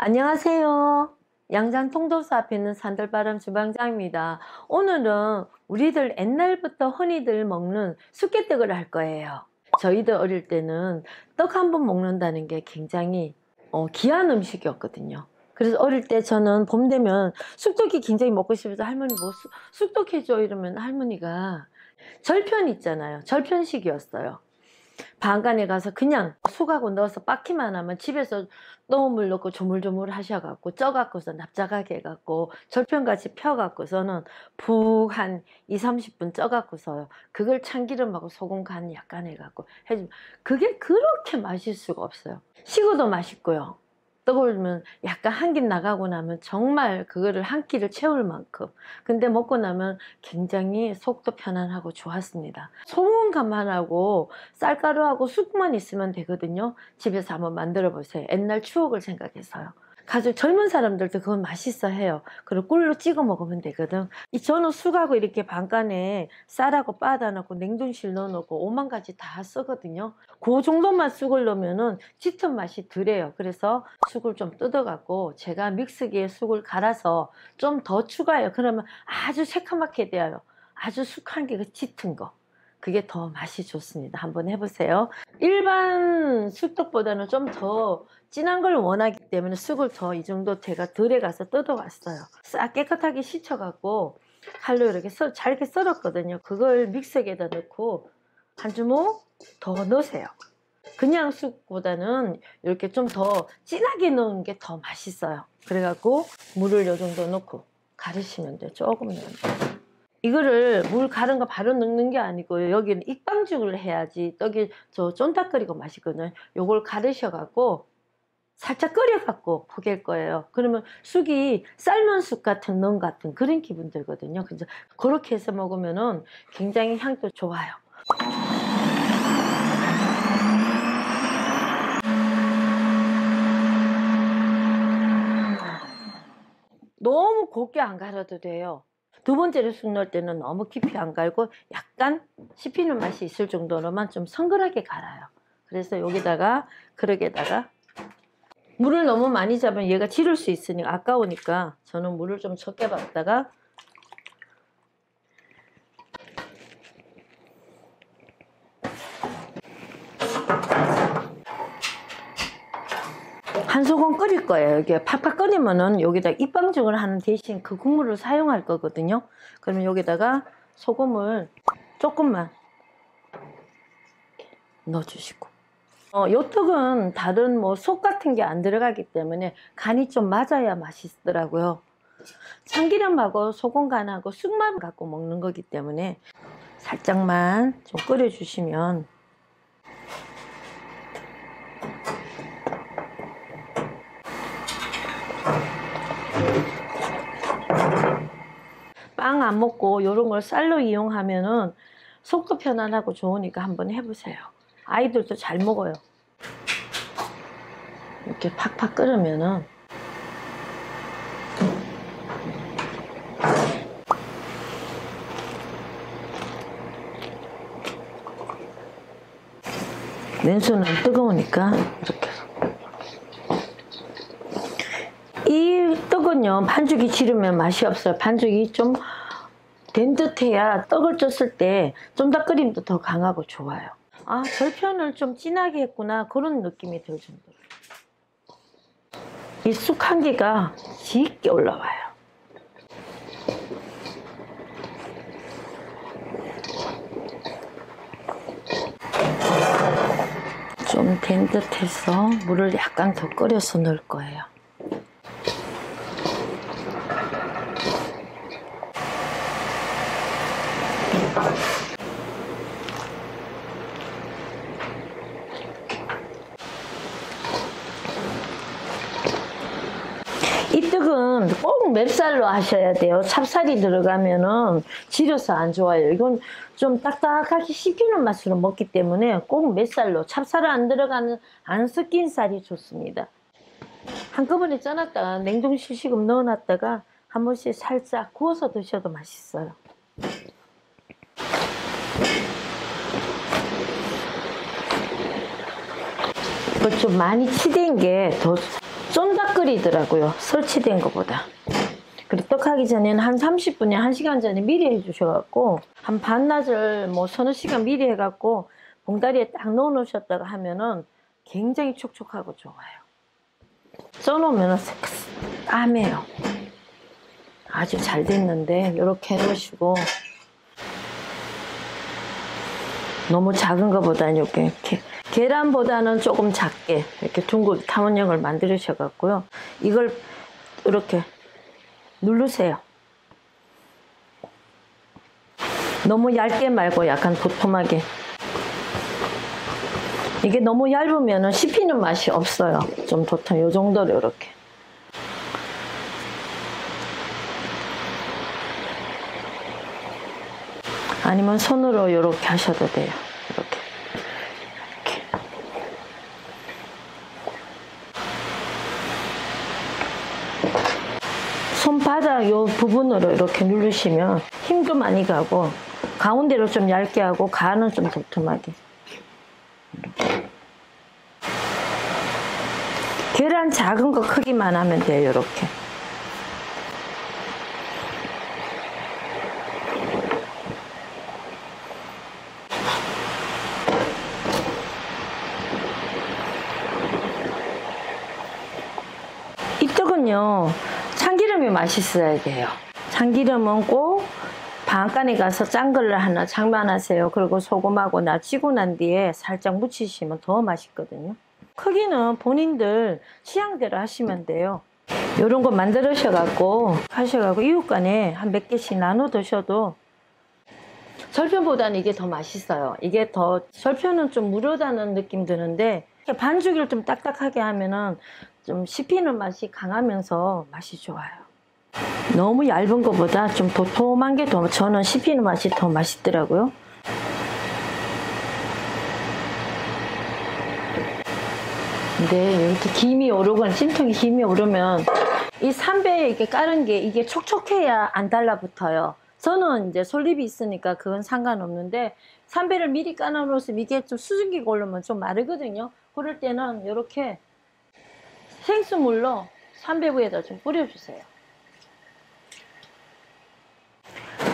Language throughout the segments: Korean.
안녕하세요. 양장 통도사 앞에 있는 산들바람 주방장입니다. 오늘은 우리들 옛날부터 흔히들 먹는 쑥개떡을 할 거예요. 저희들 어릴 때는 떡 한 번 먹는다는 게 굉장히 귀한 음식이었거든요. 그래서 어릴 때 저는 봄 되면 쑥떡이 굉장히 먹고 싶어서 할머니 뭐 쑥떡 해줘 이러면 할머니가 절편 있잖아요. 절편식이었어요. 방간에 가서 그냥 쑥하고 넣어서 빻기만 하면 집에서 넣은 물 넣고 조물조물 하셔갖고 쪄갖고서 납작하게 해갖고 절편같이 펴갖고서는 푹 한 2~30분 쪄갖고서요. 그걸 참기름하고 소금 간 약간 해갖고 해주면 그게 그렇게 맛있을 수가 없어요. 식어도 맛있고요. 떠올리면 약간 한 끼 나가고 나면 정말 그거를 한 끼를 채울 만큼, 근데 먹고 나면 굉장히 속도 편안하고 좋았습니다. 소금간만 하고 쌀가루하고 쑥만 있으면 되거든요. 집에서 한번 만들어 보세요. 옛날 추억을 생각해서요. 가족 젊은 사람들도 그건 맛있어 해요. 그리고 꿀로 찍어 먹으면 되거든. 저는 쑥하고 이렇게 반간에 쌀하고 빻아 놓고 냉동실 넣어 놓고 5만 가지 다 쓰거든요. 그 정도만 쑥을 넣으면은 짙은 맛이 덜해요. 그래서 쑥을 좀 뜯어 갖고 제가 믹서기에 쑥을 갈아서 좀 더 추가해요. 그러면 아주 새카맣게 돼요. 아주 쑥한 게 짙은 거, 그게 더 맛이 좋습니다. 한번 해보세요. 일반 쑥떡보다는 좀 더 진한 걸 원하기 때문에 쑥을 더 이 정도 제가 덜에 가서 뜯어왔어요. 싹 깨끗하게 씻어갖고 칼로 이렇게 잘게 썰었거든요. 그걸 믹서기에다 넣고 한 주먹 더 넣으세요. 그냥 쑥보다는 이렇게 좀 더 진하게 넣은 게 더 맛있어요. 그래갖고 물을 요 정도 넣고 가르시면 돼요. 조금 넣으면 돼요. 이거를 물 가른 거 바로 넣는 게 아니고요. 여기는 익방죽을 해야지 떡이 쫀득거리고 맛있거든요. 요걸 가르셔갖고 살짝 끓여갖고 포갤 거예요. 그러면 쑥이 삶은 쑥 같은 넌 같은 그런 기분 들거든요. 그래서 그렇게 해서 먹으면은 굉장히 향도 좋아요. 너무 곱게 안 갈아도 돼요. 두 번째로 쑥 넣을 때는 너무 깊이 안 갈고 약간 씹히는 맛이 있을 정도로만 좀 성글하게 갈아요. 그래서 여기다가 그릇에다가 물을 너무 많이 잡으면 얘가 지를 수 있으니까 아까우니까 저는 물을 좀 적게 받다가 한 소금 끓일 거예요. 이게 팍팍 끓이면은 여기다 입방죽을 하는 대신 그 국물을 사용할 거거든요. 그러면 여기다가 소금을 조금만 넣어주시고, 요 떡은 다른 뭐 속 같은 게 안 들어가기 때문에 간이 좀 맞아야 맛있더라고요. 참기름하고 소금 간하고 쑥만 갖고 먹는 거기 때문에 살짝만 좀 끓여주시면 빵 안 먹고 요런 걸 쌀로 이용하면은 속도 편안하고 좋으니까 한번 해보세요. 아이들도 잘 먹어요. 이렇게 팍팍 끓으면은 왼손은 뜨거우니까 이렇게. 이 떡은요, 반죽이 지르면 맛이 없어요. 반죽이 좀 된 듯해야 떡을 쪘을 때 좀 더 끓임도 더 강하고 좋아요. 아, 절편을 좀 진하게 했구나 그런 느낌이 들 정도로 이 쑥 한 개가 짙게 올라와요. 좀 된 듯해서 물을 약간 더 끓여서 넣을 거예요. 이 떡은 꼭 맵쌀로 하셔야 돼요. 찹쌀이 들어가면은 지려서 안 좋아요. 이건 좀 딱딱하게 씹히는 맛으로 먹기 때문에 꼭 맵쌀로, 찹쌀은 안 들어가는 안 섞인 쌀이 좋습니다. 한꺼번에 쪄놨다가 냉동실 식금 넣어놨다가 한 번씩 살짝 구워서 드셔도 맛있어요. 좀 많이 치댄 게 더 쫀득 금방 끓이더라고요. 설치된 것보다. 그리고 떡하기 전에는 한 30분에 1시간 전에 미리 해주셔갖고 한 반나절 뭐 서너 시간 미리 해갖고 봉다리에 딱 넣어 놓으셨다가 하면은 굉장히 촉촉하고 좋아요. 써놓으면 까매요. 아주 잘 됐는데 이렇게 해놓으시고 너무 작은 것보다 이렇게 계란보다는 조금 작게 이렇게 둥글 탐원형을 만드셔갖고요. 이걸 이렇게 누르세요. 너무 얇게 말고 약간 도톰하게. 이게 너무 얇으면 씹히는 맛이 없어요. 좀 도톰, 요 정도로 이렇게. 아니면 손으로 이렇게 하셔도 돼요. 이렇게. 손바닥 요 부분으로 이렇게 누르시면 힘도 많이 가고 가운데로 좀 얇게 하고 간은 좀 도톰하게. 계란 작은 거 크기만 하면 돼요. 이렇게. 이 떡은요 참기름이 맛있어야 돼요. 참기름은 꼭 방앗간에 가서 짠 걸로 하나 장만하세요. 그리고 소금하고 나치고 난 뒤에 살짝 묻히시면 더 맛있거든요. 크기는 본인들 취향대로 하시면 돼요. 요런 거 만들으셔갖고 하셔갖고 이웃간에 한 몇 개씩 나눠 드셔도 절편보다는 이게 더 맛있어요. 이게 더 절편은 좀 무료다는 느낌 드는데 반죽을 좀 딱딱하게 하면은 좀 씹히는 맛이 강하면서 맛이 좋아요. 너무 얇은 것보다 좀 도톰한 게 더 저는 씹히는 맛이 더 맛있더라고요. 근데 이렇게 김이 오르거나 찜통에 김이 오르면 이 삼배에 이렇게 깔은 게 이게 촉촉해야 안 달라붙어요. 저는 이제 솔잎이 있으니까 그건 상관없는데 삼배를 미리 깔아 놓으면 이게 좀 수증기가 오르면 좀 마르거든요. 그럴 때는 이렇게 생수물로 삼배부에다 좀 뿌려주세요.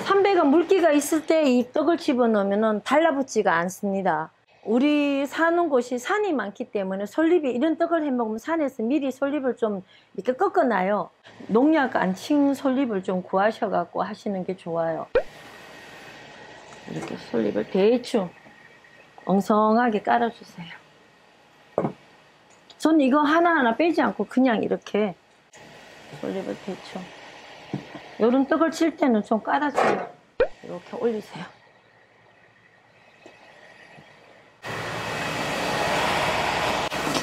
삼배가 물기가 있을 때 이 떡을 집어넣으면 달라붙지가 않습니다. 우리 사는 곳이 산이 많기 때문에 솔잎이 이런 떡을 해먹으면 산에서 미리 솔잎을 좀 이렇게 꺾어놔요. 농약 안 친 솔잎을 좀 구하셔갖고 하시는 게 좋아요. 이렇게 솔잎을 대충 엉성하게 깔아주세요. 전 이거 하나하나 빼지 않고 그냥 이렇게 솔잎을 대충. 요런 떡을 칠 때는 좀 깔아줘요. 이렇게 올리세요.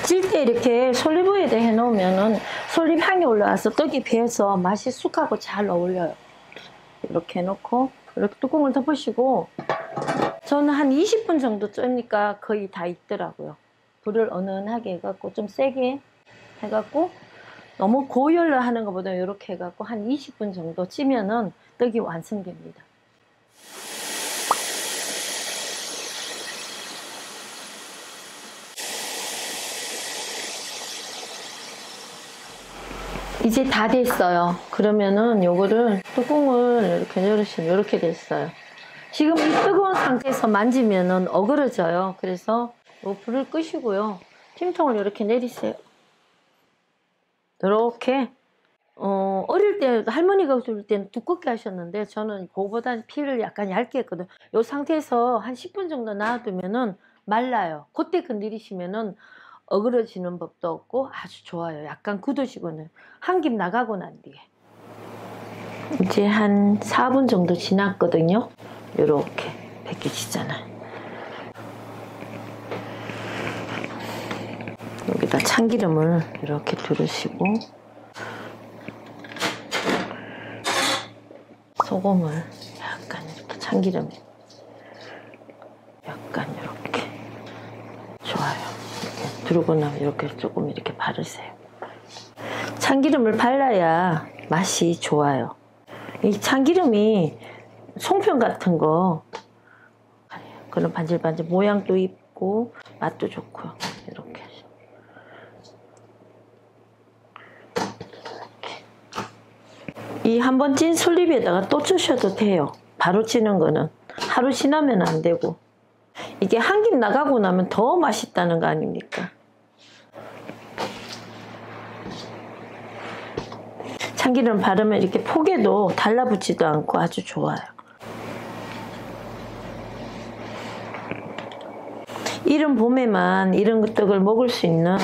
찔 때 이렇게 솔잎에다 해놓으면은 솔잎 향이 올라와서 떡이 배어서 맛이 쑥하고 잘 어울려요. 이렇게 해놓고 이렇게 뚜껑을 덮으시고 저는 한 20분 정도 쪄니까 거의 다 익더라고요. 불을 은은하게 해갖고 좀 세게 해갖고 너무 고열로 하는 것보다 이렇게 해갖고 한 20분 정도 찌면은 떡이 완성됩니다. 이제 다 됐어요. 그러면은 요거를 뚜껑을 이렇게 열으시면 이렇게 됐어요. 지금 이 뜨거운 상태에서 만지면은 어그러져요. 그래서 요 불을 끄시고요. 찜통을 이렇게 내리세요. 이렇게 어릴 때 할머니가 줄 때는 두껍게 하셨는데 저는 그거보다 피를 약간 얇게 했거든요. 이 상태에서 한 10분 정도 놔두면은 말라요. 그때 건드리시면은 어그러지는 법도 없고 아주 좋아요. 약간 굳으시고는 한 김 나가고 난 뒤에 이제 한 4분 정도 지났거든요. 이렇게 벗겨지잖아요. 여기다 참기름을 이렇게 두르시고 소금을 약간 이렇게 참기름 약간 이렇게 좋아요. 이렇게 두르고 나면 이렇게 조금 이렇게 바르세요. 참기름을 발라야 맛이 좋아요. 이 참기름이 송편 같은 거 그런 반질반질 모양도 있고 맛도 좋고요. 이렇게 이 한 번 찐 솔잎에다가 또 쪄셔도 돼요. 바로 찌는 거는 하루 지나면 안 되고, 이게 한 김 나가고 나면 더 맛있다는 거 아닙니까? 참기름 바르면 이렇게 폭에도 달라붙지도 않고 아주 좋아요. 이른 봄에만 이런 떡을 먹을 수 있는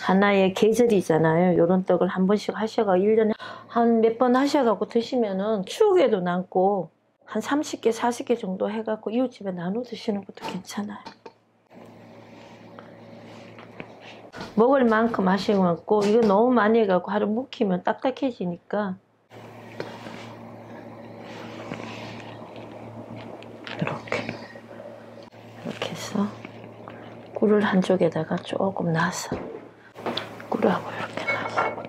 하나의 계절이잖아요. 이런 떡을 한 번씩 하셔가 1년에 한 몇 번 하셔갖고 드시면은 추억에도 남고, 한 30개, 40개 정도 해갖고 이웃집에 나눠 드시는 것도 괜찮아요. 먹을 만큼 하시고, 이거 너무 많이 해갖고 하루 묵히면 딱딱해지니까 이렇게 해서 꿀을 한쪽에다가 조금 놔서, 꿀하고 이렇게 놔서,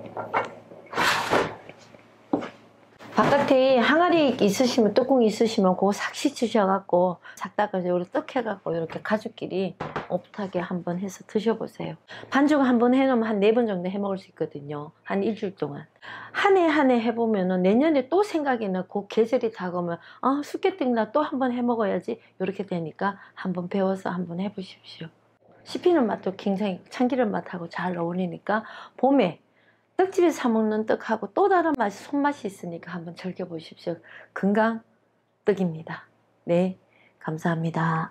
바깥에 항아리 있으시면, 뚜껑 있으시면 그거 싹 씻으셔갖고 싹 닦아서 이렇게 떡 해갖고 이렇게 가족끼리 오붓하게 한번 해서 드셔보세요. 반죽 한번 해놓으면 한 4번 정도 해먹을 수 있거든요. 한 일주일 동안. 한 해 한 해 해보면은 내년에 또 생각이 나고 계절이 다가오면 쑥개떡 나 또 한번 해먹어야지, 이렇게 되니까 한번 배워서 한번 해보십시오. 씹히는 맛도 굉장히 참기름 맛하고 잘 어울리니까 봄에 떡집에서 사 먹는 떡하고 또 다른 맛이, 손맛이 있으니까 한번 즐겨보십시오. 건강 떡입니다. 네, 감사합니다.